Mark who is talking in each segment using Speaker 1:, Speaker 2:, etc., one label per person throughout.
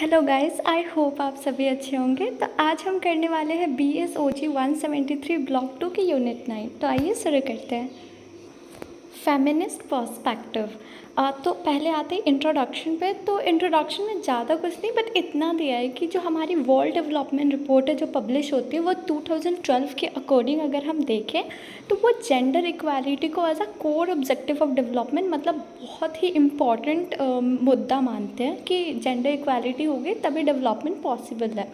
Speaker 1: Hello guys, I hope आप सभी अच्छे होंगे। तो आज हम करने वाले हैं BSOG 173 ब्लॉक 2 की यूनिट 9। तो आइए शुरू करते हैं। Feminist perspective. तो पहले आते हैं इंट्रोडक्शन पे। तो इंट्रोडक्शन में ज़्यादा कुछ नहीं, बट इतना दिया है कि जो हमारी वर्ल्ड डेवलपमेंट रिपोर्ट है जो पब्लिश होती है वो 2012 के अकॉर्डिंग अगर हम देखें तो वो जेंडर इक्वालिटी को as a core objective of development मतलब बहुत ही इम्पॉर्टेंट मुद्दा मानते हैं कि जेंडर इक्वालिटी होगी तभी डेवलपमेंट पॉसिबल है।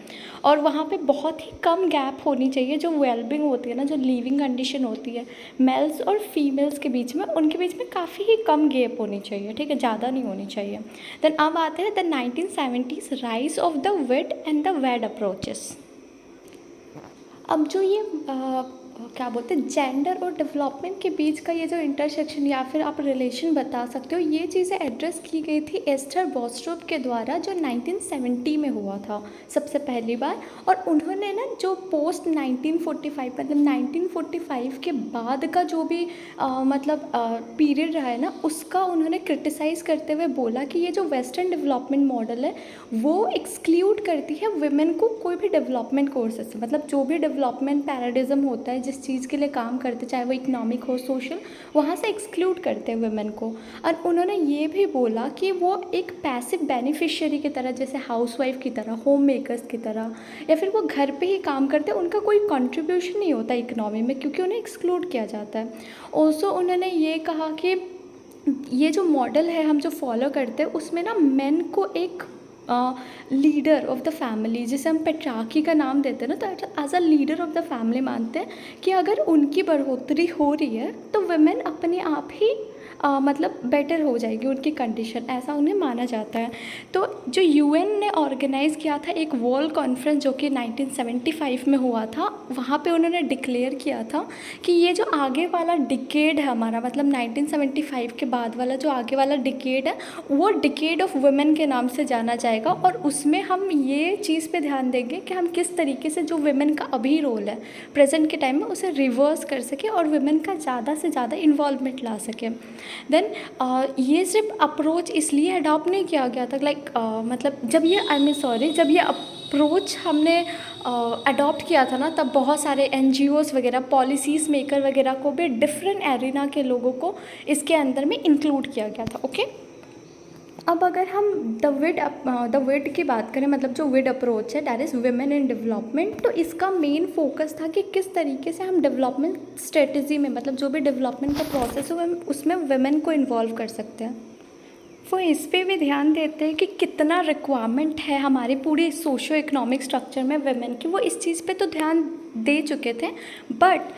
Speaker 1: और वहाँ पे बहुत ही कम गैप होनी चाहिए। जो वेलबिंग होती है ना, जो लिविंग कंडीशन होती है मेल्स और फीमेल्स के बीच में, उनके बीच में काफ़ी ही कम गैप होनी चाहिए, ठीक है, ज़्यादा नहीं होनी चाहिए। देन अब आते हैं the 1970s rise of the width and the Wade approaches. अब जो ये क्या बोलते हैं जेंडर और डेवलपमेंट के बीच का ये जो इंटरसेक्शन या फिर आप रिलेशन बता सकते हो, ये चीज़ें एड्रेस की गई थी एस्थर बॉस्ट्रोप के द्वारा जो 1970 में हुआ था सबसे पहली बार। और उन्होंने ना जो पोस्ट 1945 मतलब 1945 के बाद का जो भी मतलब पीरियड रहा है ना, उसका उन्होंने क्रिटिसाइज़ करते हुए बोला कि ये जो वेस्टर्न डेवलपमेंट मॉडल है वो एक्सक्लूड करती है वुमेन को कोई भी डेवलपमेंट कोर्सेस से। मतलब जो भी डेवलपमेंट पैराडिज्म होता है जिस चीज़ के लिए काम करते, चाहे वो इकोनॉमिक हो सोशल, वहाँ से एक्सक्लूड करते हैं वुमेन को। और उन्होंने ये भी बोला कि वो एक पैसिव बेनिफिशियरी की तरह, जैसे हाउसवाइफ की तरह, होम मेकर्स की तरह, या फिर वो घर पे ही काम करते हैं, उनका कोई कंट्रीब्यूशन नहीं होता इकोनॉमी में क्योंकि उन्हें एक्सक्लूड किया जाता है। ऑल्सो उन्होंने ये कहा कि ये जो मॉडल है हम जो फॉलो करते हैं उसमें ना मेन को एक लीडर ऑफ द फैमिली, जिसे हम पेट्रार्की का नाम देते हैं ना, तो as a leader of the family मानते हैं कि अगर उनकी बढ़ोतरी हो रही है तो वुमेन अपने आप ही मतलब बेटर हो जाएगी उनकी कंडीशन, ऐसा उन्हें माना जाता है। तो जो UN ने ऑर्गेनाइज़ किया था एक वर्ल्ड कॉन्फ्रेंस जो कि 1975 में हुआ था, वहाँ पे उन्होंने डिक्लेयर किया था कि ये जो आगे वाला डिकेड है हमारा, मतलब 1975 के बाद वाला जो आगे वाला डिकेड है वो डिकेड ऑफ वुमेन के नाम से जाना जाएगा। और उसमें हम ये चीज़ पे ध्यान देंगे कि हम किस तरीके से जो वुमेन का अभी रोल है प्रेजेंट के टाइम में उसे रिवर्स कर सके और वुमेन का ज़्यादा से ज़्यादा इन्वॉल्वमेंट ला सके। देन ये सिर्फ अप्रोच इसलिए अडॉप्ट नहीं किया गया था मतलब जब ये अप्रोच हमने अडॉप्ट किया था ना, तब बहुत सारे NGOs वगैरह, पॉलिसीज़ मेकर वगैरह को भी डिफरेंट एरिना के लोगों को इसके अंदर में इंक्लूड किया गया था। ओके, अब अगर हम द विड की बात करें, मतलब जो विड अप्रोच है that is women in development, तो इसका मेन फोकस था कि किस तरीके से हम डेवलपमेंट स्ट्रेटजी में, मतलब जो भी डेवलपमेंट का प्रोसेस हो उसमें वुमेन को इन्वॉल्व कर सकते हैं। वो इस पे भी ध्यान देते हैं कि कितना रिक्वायरमेंट है हमारी पूरी सोशो इकोनॉमिक स्ट्रक्चर में वुमेन की, वो इस चीज़ पे तो ध्यान दे चुके थे। बट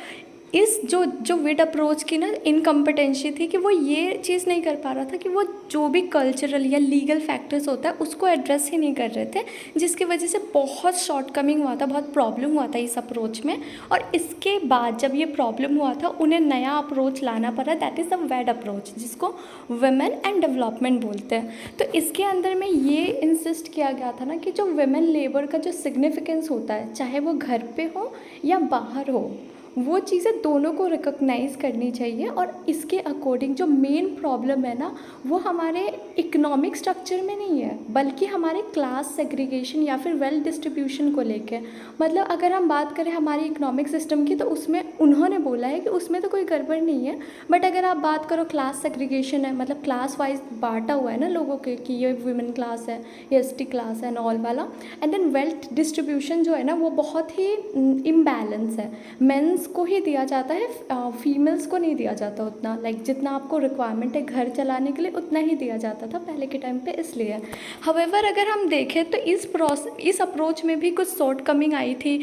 Speaker 1: इस जो विड अप्रोच की ना इनकम्पिटेंसी थी कि वो ये चीज़ नहीं कर पा रहा था कि वो जो भी कल्चरल या लीगल फैक्टर्स होता है उसको एड्रेस ही नहीं कर रहे थे, जिसकी वजह से बहुत शॉर्ट कमिंग हुआ था, बहुत प्रॉब्लम हुआ था इस अप्रोच में। और इसके बाद जब ये प्रॉब्लम हुआ था उन्हें नया अप्रोच लाना पड़ा, दैट इज़ द वेड अप्रोच, जिसको वुमेन एंड डेवलपमेंट बोलते हैं। तो इसके अंदर में ये इंसिस्ट किया गया था ना कि जो वुमेन लेबर का जो सिग्निफिकेंस होता है, चाहे वो घर पे हो या बाहर हो, वो चीज़ें दोनों को रिकॉग्नाइज़ करनी चाहिए। और इसके अकॉर्डिंग जो मेन प्रॉब्लम है ना, वो हमारे इकोनॉमिक स्ट्रक्चर में नहीं है बल्कि हमारे क्लास सेग्रीगेशन या फिर वेल्थ डिस्ट्रीब्यूशन को लेके। मतलब अगर हम बात करें हमारी इकोनॉमिक सिस्टम की, तो उसमें उन्होंने बोला है कि उसमें तो कोई गड़बड़ नहीं है, बट अगर आप बात करो क्लास सेग्रीगेशन है, मतलब क्लास वाइज बांटा हुआ है ना लोगों के कि ये वुमेन क्लास है, ये ST क्लास है एंड ऑल वाला। एंड देन वेल्थ डिस्ट्रीब्यूशन जो है ना वो बहुत ही इम्बैलेंस है, मेंस को ही दिया जाता है, फीमेल्स को नहीं दिया जाता उतना, लाइक जितना आपको रिक्वायरमेंट है घर चलाने के लिए उतना ही दिया जाता था पहले के टाइम पे, इसलिए। हाउएवर अगर हम देखें तो इस अप्रोच में भी कुछ शॉर्ट कमिंग आई थी।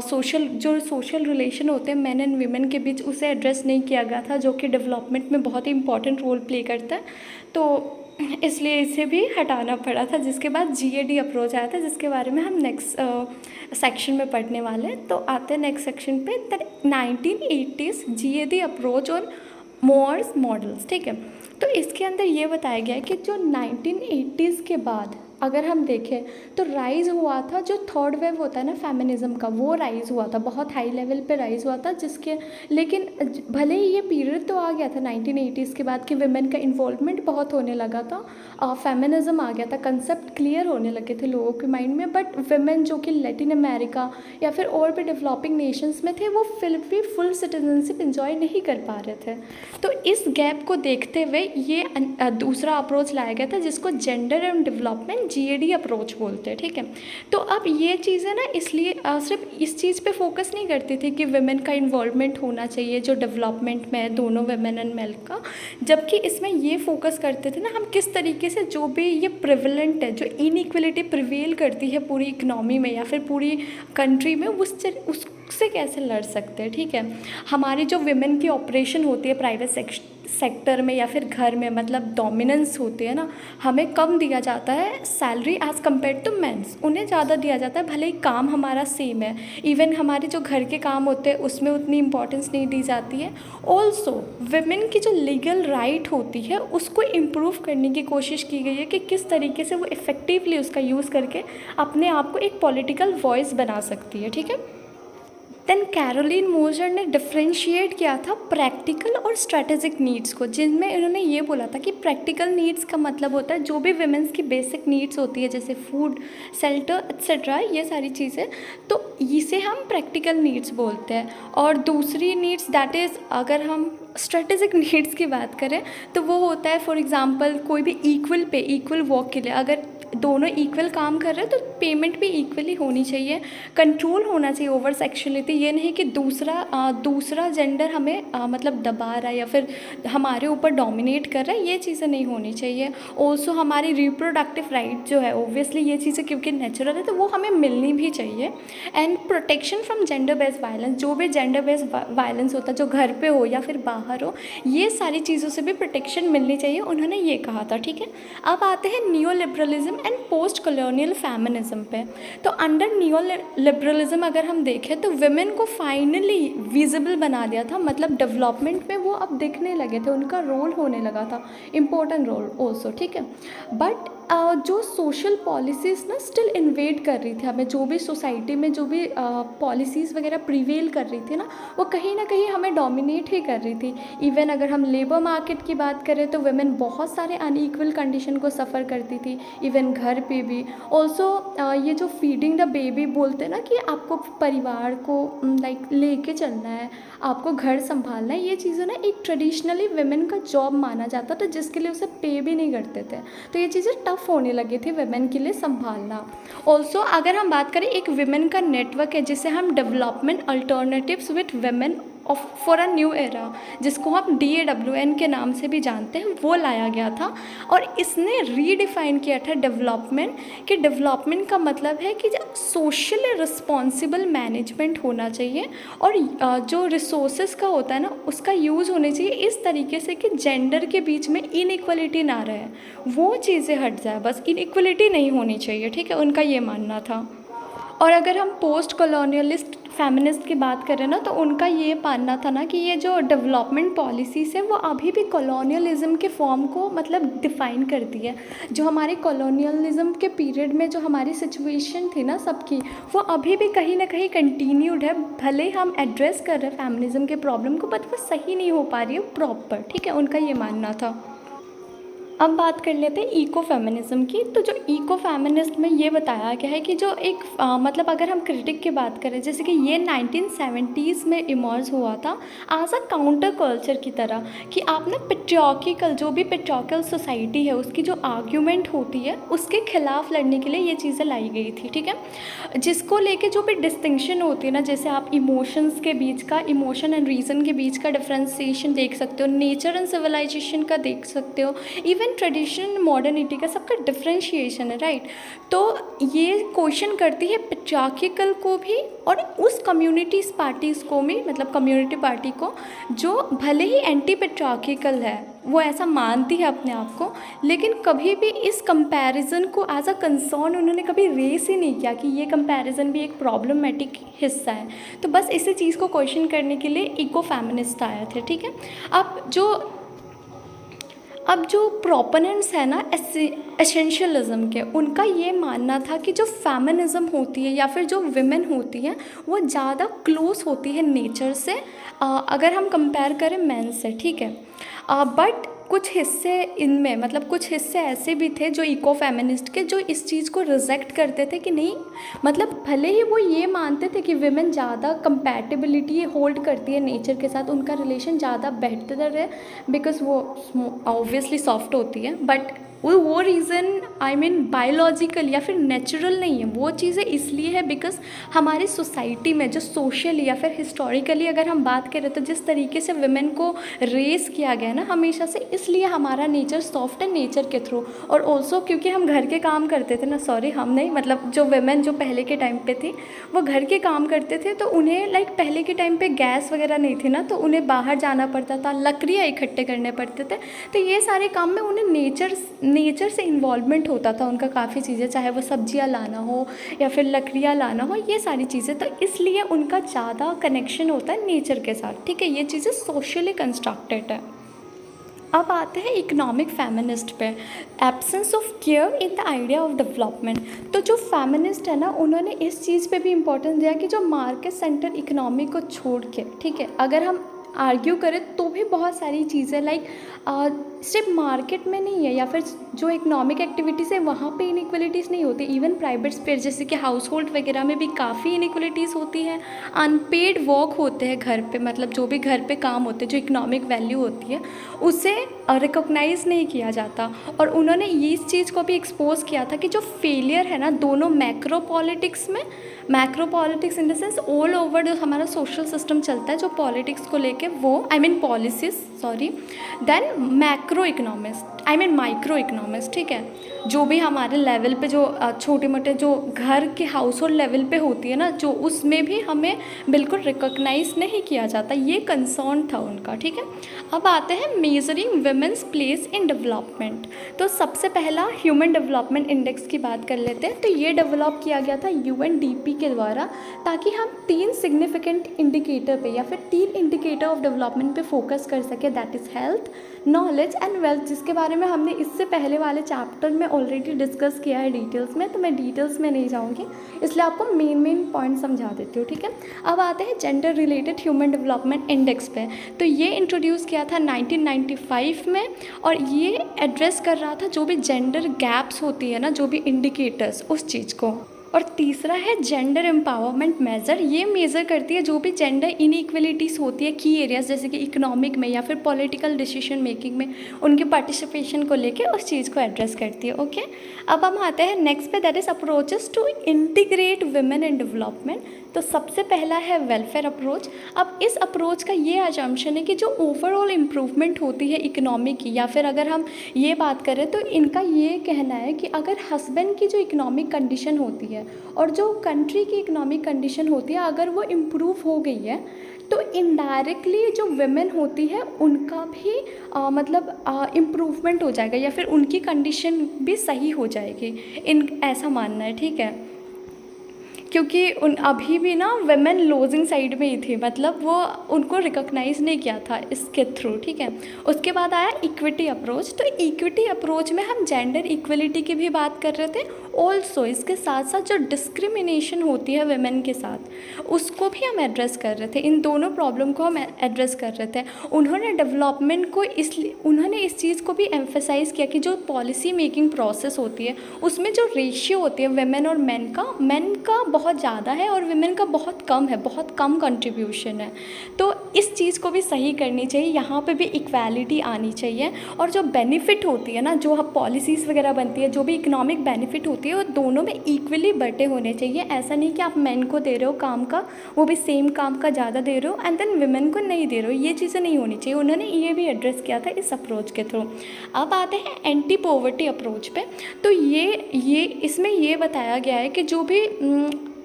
Speaker 1: सोशल रिलेशन होते हैं मेन एंड वीमेन के बीच, उसे एड्रेस नहीं किया गया था, जो कि डेवलपमेंट में बहुत ही इंपॉर्टेंट रोल प्ले करता है, तो इसलिए इसे भी हटाना पड़ा था। जिसके बाद GAD अप्रोच आया था, जिसके बारे में हम नेक्स्ट सेक्शन में पढ़ने वाले हैं। तो आते हैं नेक्स्ट सेक्शन पे, the 1980s GAD approach on Moore's models, ठीक है। तो इसके अंदर ये बताया गया है कि जो 1980s के बाद अगर हम देखें तो राइज़ हुआ था, जो थर्ड वेव होता है ना फेमिनिज़्म का, वो राइज़ हुआ था, बहुत हाई लेवल पे राइज़ हुआ था, जिसके लेकिन भले ही ये पीरियड तो आ गया था 1980s के बाद कि वुमेन का इन्वॉल्वमेंट बहुत होने लगा था, फेमिनिज़्म आ गया था, कंसेप्ट क्लियर होने लगे थे लोगों के माइंड में, बट वुमेन जो कि लैटिन अमेरिका या फिर और भी डेवलपिंग नेशंस में थे, वो फिर भी फुल सिटीजनशिप इंजॉय नहीं कर पा रहे थे। तो इस गैप को देखते हुए ये दूसरा अप्रोच लाया गया था, जिसको gender and development GAD approach बोलते हैं, ठीक है। तो अब ये चीज़ें ना इसलिए सिर्फ इस चीज़ पे फोकस नहीं करती थी कि वुमेन का इन्वॉल्वमेंट होना चाहिए जो डेवलपमेंट में है, दोनों वुमेन एंड मेल का, जबकि इसमें ये फोकस करते थे ना हम किस तरीके से जो भी ये प्रिवलेंट है, जो इनइक्वलिटी प्रिवेल करती है पूरी इकनॉमी में या फिर पूरी कंट्री में, उससे कैसे लड़ सकते हैं, ठीक है। हमारी जो विमेन की ऑपरेशन होती है प्राइवेट सेक्टर में या फिर घर में, मतलब डोमिनेंस होती है ना, हमें कम दिया जाता है salary as compare to men's, उन्हें ज़्यादा दिया जाता है, भले ही काम हमारा सेम है, इवन हमारे जो घर के काम होते हैं उसमें उतनी इंपॉर्टेंस नहीं दी जाती है। ऑल्सो विमेन की जो लीगल राइट होती है उसको इम्प्रूव करने की कोशिश की गई है कि किस तरीके से वो इफ़ेक्टिवली उसका यूज़ करके अपने आप को एक पॉलिटिकल वॉइस बना सकती है, ठीक है। देन कैरोलिन मोजर ने डिफ्रेंशिएट किया था प्रैक्टिकल और स्ट्रेटेजिक नीड्स को, जिनमें इन्होंने ये बोला था कि प्रैक्टिकल नीड्स का मतलब होता है जो भी विमेंस की बेसिक नीड्स होती है, जैसे फूड, शेल्टर एक्सेट्रा, ये सारी चीज़ें, तो इसे हम प्रैक्टिकल नीड्स बोलते हैं। और दूसरी नीड्स दैट इज़, अगर हम स्ट्रेटेजिक नीड्स की बात करें तो वो होता है फॉर एग्जांपल कोई भी इक्वल वर्क के लिए, अगर दोनों इक्वल काम कर रहे हैं तो पेमेंट भी इक्वली होनी चाहिए, कंट्रोल होना चाहिए ओवर सेक्शुअलिटी, ये नहीं कि दूसरा जेंडर हमें मतलब दबा रहा है या फिर हमारे ऊपर डोमिनेट कर रहा है, ये चीज़ें नहीं होनी चाहिए। ऑल्सो हमारी रिप्रोडक्टिव राइट जो है, ओब्वियसली ये चीज़ें क्योंकि नेचुरल है तो वो हमें मिलनी भी चाहिए। And protection from gender based violence, जो भी जेंडर बेस्ड वायलेंस होता है जो घर पे हो या फिर बाहर हो, ये सारी चीज़ों से भी प्रोटेक्शन मिलनी चाहिए, उन्होंने ये कहा था, ठीक है। अब आते हैं new liberalism and post colonial feminism पे। तो अंडर न्यू लिबरलिज्म अगर हम देखें तो वुमेन को फाइनली विजिबल बना दिया था, मतलब डेवलपमेंट में वो अब दिखने लगे थे, उनका रोल होने लगा था, इम्पोर्टेंट रोल ऑल्सो, ठीक है। बट जो सोशल पॉलिसीज़ ना स्टिल इन्वेड कर रही थी हमें, जो भी सोसाइटी में जो भी पॉलिसीज़ वगैरह प्रिवेल कर रही थी ना, वो कहीं ना कहीं हमें डोमिनेट ही कर रही थी। इवन अगर हम लेबर मार्केट की बात करें तो वुमेन बहुत सारे अनइक्वल कंडीशन को सफ़र करती थी, इवन घर पे भी। ऑल्सो ये जो फीडिंग द बेबी बोलते हैं ना कि आपको परिवार को लाइक लेके चलना है, आपको घर संभालना है, ये चीज़ें ना एक ट्रेडिशनली वुमेन का जॉब माना जाता था, जिसके लिए उसे पे भी नहीं करते थे, तो ये चीज़ें टफ होने लगी थी वुमेन के लिए संभालना। ऑल्सो अगर हम बात करें एक वुमेन का नेटवर्क है जिसे हम development alternatives with women for a new era, जिसको हम DAWN के नाम से भी जानते हैं, वो लाया गया था। और इसने रीडिफाइन किया था डेवलपमेंट, कि डेवलपमेंट का मतलब है कि सोशली रिस्पॉन्सिबल मैनेजमेंट होना चाहिए, और जो रिसोर्सेज का होता है ना उसका यूज़ होने चाहिए इस तरीके से कि जेंडर के बीच में इनइक्वलिटी ना रहे, वो चीज़ें हट जाए, बस इनइक्वलिटी नहीं होनी चाहिए, ठीक है, उनका ये मानना था। और अगर हम पोस्ट कॉलोनियलिस्ट फेमिनिस्ट की बात करें ना, तो उनका ये मानना था ना कि ये जो डेवलपमेंट पॉलिसीज़ है वो अभी भी कॉलोनियलिज्म के फॉर्म को मतलब डिफ़ाइन करती है। जो हमारे कॉलोनियलिज्म के पीरियड में जो हमारी सिचुएशन थी ना सबकी, वो अभी भी कहीं ना कहीं कंटिन्यूड है, भले हम एड्रेस कर रहे हैं फेमिनिज्म के प्रॉब्लम को, बट वो सही नहीं हो पा रही है प्रॉपर, ठीक है, उनका ये मानना था। अब बात कर लेते हैं इको फेमिनिज्म की। तो जो इको फेमिनिस्ट में ये बताया गया है कि जो एक मतलब अगर हम क्रिटिक की बात करें, जैसे कि ये 1970s में इमर्ज हुआ था एज अ काउंटर कल्चर की तरह, कि आप ना पेट्रियार्किकल, जो भी पेट्रियार्कल सोसाइटी है उसकी जो आर्ग्यूमेंट होती है उसके खिलाफ लड़ने के लिए ये चीज़ें लाई गई थी, ठीक है। जिसको लेके जो भी डिस्टिंक्शन होती है ना, जैसे आप इमोशंस के बीच का, इमोशन एंड रीज़न के बीच का डिफ्रेंसिएशन देख सकते हो, नेचर एंड सिविलाइजेशन का देख सकते हो, इवन ट्रेडिशन मॉडर्निटी का, सबका डिफ्रेंशिएशन है, राइट। तो ये क्वेश्चन करती है पेट्रियार्किकल को भी और उस कम्युनिटीज़ पार्टीज़ को भी, मतलब कम्युनिटी पार्टी को जो भले ही एंटी पेट्रियार्किकल है, वो ऐसा मानती है अपने आप को, लेकिन कभी भी इस कंपैरिजन को एज अ कंसर्न उन्होंने कभी रेस ही नहीं किया कि ये कंपैरिजन भी एक प्रॉब्लमेटिक हिस्सा है। तो बस इसी चीज़ को क्वेश्चन करने के लिए इको फेमिनिस्ट आए थे, ठीक है। अब जो अब जो प्रोपोनेंट्स है ना एसेंशियलिज्म के, उनका ये मानना था कि जो फेमिनिज्म होती है या फिर जो विमेन होती हैं वो ज़्यादा क्लोज होती है नेचर से, अगर हम कंपेयर करें मैन से, ठीक है। बट कुछ हिस्से इनमें, मतलब कुछ हिस्से ऐसे भी थे जो इको फेमिनिस्ट के, जो इस चीज़ को रिजेक्ट करते थे कि नहीं, मतलब भले ही वो ये मानते थे कि विमेन ज़्यादा कंपैटिबिलिटी होल्ड करती है नेचर के साथ, उनका रिलेशन ज़्यादा बेहतर है बिकॉज वो ऑब्वियसली सॉफ्ट होती है, बट वो रीज़न आई मीन बायोलॉजिकल या फिर नेचुरल नहीं है, वो चीज़ें इसलिए है बिकॉज हमारी सोसाइटी में जो सोशली या फिर हिस्टोरिकली अगर हम बात करें तो जिस तरीके से वुमेन को रेस किया गया ना हमेशा से, इसलिए हमारा नेचर सॉफ्ट है नेचर के थ्रू। और ऑल्सो क्योंकि हम घर के काम करते थे ना, सॉरी हम नहीं, मतलब जो वुमेन जो पहले के टाइम पे थी वो घर के काम करते थे, तो उन्हें लाइक पहले के टाइम पे गैस वगैरह नहीं थी ना, तो उन्हें बाहर जाना पड़ता था, लकड़ियाँ इकट्ठे करने पड़ते थे, तो ये सारे काम में उन्हें नेचर से इन्वॉल्वमेंट होता था उनका काफ़ी चीज़ें, चाहे वो सब्जियां लाना हो या फिर लकड़ियाँ लाना हो, ये सारी चीज़ें, तो इसलिए उनका ज़्यादा कनेक्शन होता है नेचर के साथ, ठीक है। ये चीज़ें सोशली कंस्ट्रक्टेड है। अब आते हैं इकोनॉमिक फेमिनिस्ट पे, absence of care in the idea of development. तो जो फेमिनिस्ट है ना, उन्होंने इस चीज़ पे भी इम्पोर्टेंस दिया कि जो मार्केट सेंटर इकोनॉमी को छोड़ के, ठीक है, अगर हम आर्ग्यू करें तो भी बहुत सारी चीज़ें लाइक सिर्फ मार्केट में नहीं है या फिर जो इकोनॉमिक एक्टिविटीज़ है वहाँ पे इनइक्वलिटीज़ नहीं होती, इवन प्राइवेट स्पेस जैसे कि हाउस होल्ड वगैरह में भी काफ़ी इनइक्वलिटीज़ होती है, अनपेड वर्क होते हैं घर पे, मतलब जो भी घर पे काम होते हैं जो इकोनॉमिक वैल्यू होती है उसे रिकॉग्नाइज़ नहीं किया जाता। और उन्होंने इस चीज़ को भी एक्सपोज किया था कि जो फेलियर है ना दोनों मैक्रो पॉलिटिक्स में, macro politics in the sense all over जो हमारा सोशल सिस्टम चलता है जो पॉलिटिक्स को लेके, वो I mean policies sorry, then macro economist I mean micro economist, ठीक है, जो भी हमारे लेवल पे जो छोटे मोटे जो घर के हाउस होल्ड लेवल पे होती है ना, जो उसमें भी हमें बिल्कुल रिकॉग्नाइज नहीं किया जाता, ये कंसर्न था उनका, ठीक है। अब आते हैं measuring women's place in development. तो सबसे पहला ह्यूमन डेवलपमेंट इंडेक्स की बात कर लेते हैं। तो ये डेवलप किया गया था यूएनडीपी के द्वारा, ताकि हम 3 सिग्निफिकेंट इंडिकेटर पे या फिर 3 इंडिकेटर ऑफ डेवलपमेंट पे फोकस कर सके, that is health, knowledge and wealth, जिसके बारे में हमने इससे पहले वाले चैप्टर में ऑलरेडी डिस्कस किया है डिटेल्स में, तो मैं डिटेल्स में नहीं जाऊँगी, इसलिए आपको मेन पॉइंट समझा देती हूँ, ठीक है। अब आते हैं gender related human development index पे। तो ये इंट्रोड्यूस किया था 1995 में, और ये एड्रेस कर रहा था जो भी जेंडर गैप्स होती है ना, जो भी इंडिकेटर्स, उस चीज़ को। और तीसरा है जेंडर एम्पावरमेंट मेज़र, ये मेज़र करती है जो भी जेंडर इनइक्वलिटीज़ होती है की एरियाज जैसे कि इकोनॉमिक में या फिर पॉलिटिकल डिसीजन मेकिंग में उनके पार्टिसिपेशन को लेके उस चीज़ को एड्रेस करती है, ओके। अब हम आते हैं नेक्स्ट पे, that is approaches to integrate women in development. तो सबसे पहला है वेलफेयर अप्रोच। अब इस अप्रोच का ये अजम्पशन है कि जो ओवरऑल इम्प्रूवमेंट होती है इकोनॉमी की, या फिर अगर हम ये बात करें तो इनका ये कहना है कि अगर हस्बैंड की जो इकोनॉमिक कंडीशन होती है और जो कंट्री की इकोनॉमिक कंडीशन होती है अगर वो इम्प्रूव हो गई है, तो इनडायरेक्टली जो वुमेन होती है उनका भी मतलब इम्प्रूवमेंट हो जाएगा या फिर उनकी कंडीशन भी सही हो जाएगी, इन ऐसा मानना है, ठीक है। क्योंकि उन अभी भी ना वुमेन लूजिंग साइड में ही थी, मतलब वो उनको रिकॉग्नाइज़ नहीं किया था इसके थ्रू, ठीक है। उसके बाद आया इक्विटी अप्रोच। तो इक्विटी अप्रोच में हम जेंडर इक्वलिटी की भी बात कर रहे थे, ऑल्सो इसके साथ साथ जो डिस्क्रिमिनेशन होती है वुमेन के साथ उसको भी हम एड्रेस कर रहे थे, इन दोनों प्रॉब्लम को हम एड्रेस कर रहे थे। उन्होंने डेवलपमेंट को इसलिए उन्होंने इस चीज़ को भी एम्फेसाइज़ किया कि जो पॉलिसी मेकिंग प्रोसेस होती है उसमें जो रेशियो होती है वुमेन और मेन का बहुत ज़्यादा है और वुमेन का बहुत कम है, बहुत कम कंट्रीब्यूशन है। तो इस चीज़ को भी सही करनी चाहिए, यहाँ पे भी इक्वालिटी आनी चाहिए। और जो बेनिफिट होती है ना, जो हम पॉलिसीज़ वगैरह बनती है, जो भी इकोनॉमिक बेनिफिट होती है वो दोनों में इक्वली बटे होने चाहिए। ऐसा नहीं कि आप मेन को दे रहे हो काम का, वो भी सेम काम का ज़्यादा दे रहे हो एंड देन वुमेन को नहीं दे रहे हो, ये चीज़ें नहीं होनी चाहिए। उन्होंने ये भी एड्रेस किया था इस अप्रोच के थ्रू। अब आते हैं एंटी पॉवर्टी अप्रोच पे। तो ये इसमें ये बताया गया है कि जो भी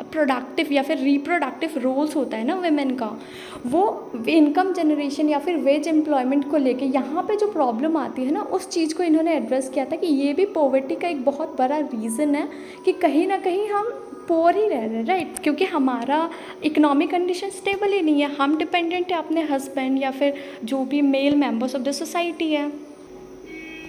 Speaker 1: प्रोडक्टिव या फिर रिप्रोडक्टिव रोल्स होता है ना वुमेन का, वो इनकम जनरेशन या फिर वेज एम्प्लॉयमेंट को लेके यहाँ पे जो प्रॉब्लम आती है ना, उस चीज़ को इन्होंने एड्रेस किया था कि ये भी पॉवर्टी का एक बहुत बड़ा रीज़न है कि कहीं ना कहीं हम पोर ही रह रहे हैं, राइट, क्योंकि हमारा इकोनॉमिक कंडीशन स्टेबल ही नहीं है, हम डिपेंडेंट है अपने हस्बैंड या फिर जो भी male members of the society है।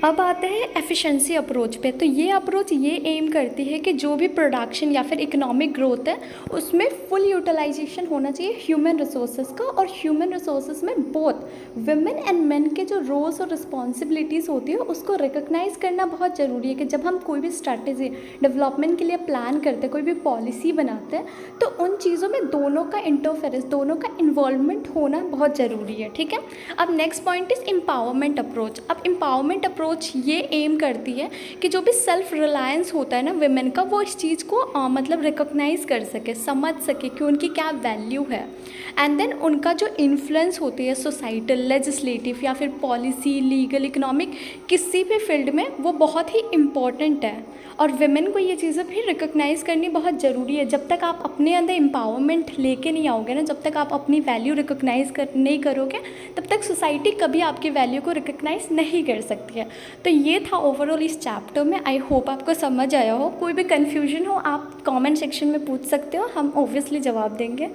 Speaker 1: अब आते हैं एफिशिएंसी अप्रोच पे। तो ये अप्रोच ये एम करती है कि जो भी प्रोडक्शन या फिर इकोनॉमिक ग्रोथ है उसमें फुल यूटिलाइजेशन होना चाहिए ह्यूमन रिसोर्सेज का, और ह्यूमन रिसोर्सेज में बोथ वुमेन एंड मेन के जो रोल्स और रिस्पॉन्सिबिलिटीज़ होती है उसको रिकग्नाइज करना बहुत ज़रूरी है। कि जब हम कोई भी स्ट्रैटेजी डेवलपमेंट के लिए प्लान करते हैं, कोई भी पॉलिसी बनाते हैं, तो उन चीज़ों में दोनों का इंटरफेरेंस, दोनों का इन्वॉल्वमेंट होना बहुत ज़रूरी है। ठीक है। अब next point is empowerment approach. अब एम्पावरमेंट अप्रोच ये एम करती है कि जो भी सेल्फ रिलायंस होता है ना विमेन का, वो इस चीज़ को मतलब रिकॉग्नाइज कर सके, समझ सके कि उनकी क्या वैल्यू है। एंड देन उनका जो इन्फ्लुएंस होती है सोसाइटल, लेजिस्लेटिव या फिर पॉलिसी, लीगल, इकोनॉमिक, किसी भी फील्ड में वो बहुत ही इम्पॉर्टेंट है। और विमेन को ये चीज़ें भी रिकॉग्नाइज़ करनी बहुत ज़रूरी है। जब तक आप अपने अंदर एम्पावरमेंट लेके नहीं आओगे ना, जब तक आप अपनी वैल्यू रिकॉग्नाइज़ नहीं करोगे, तब तक सोसाइटी कभी आपकी वैल्यू को रिकॉग्नाइज़ नहीं कर सकती है। तो ये था ओवरऑल इस चैप्टर में। आई होप आपको समझ आया हो। कोई भी कन्फ्यूजन हो आप कमेंट सेक्शन में पूछ सकते हो, हम ऑब्वियसली जवाब देंगे।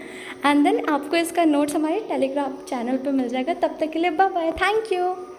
Speaker 1: एंड देन आपको इसका नोट्स हमारे टेलीग्राम चैनल पे मिल जाएगा। तब तक के लिए बाय बाय, थैंक यू।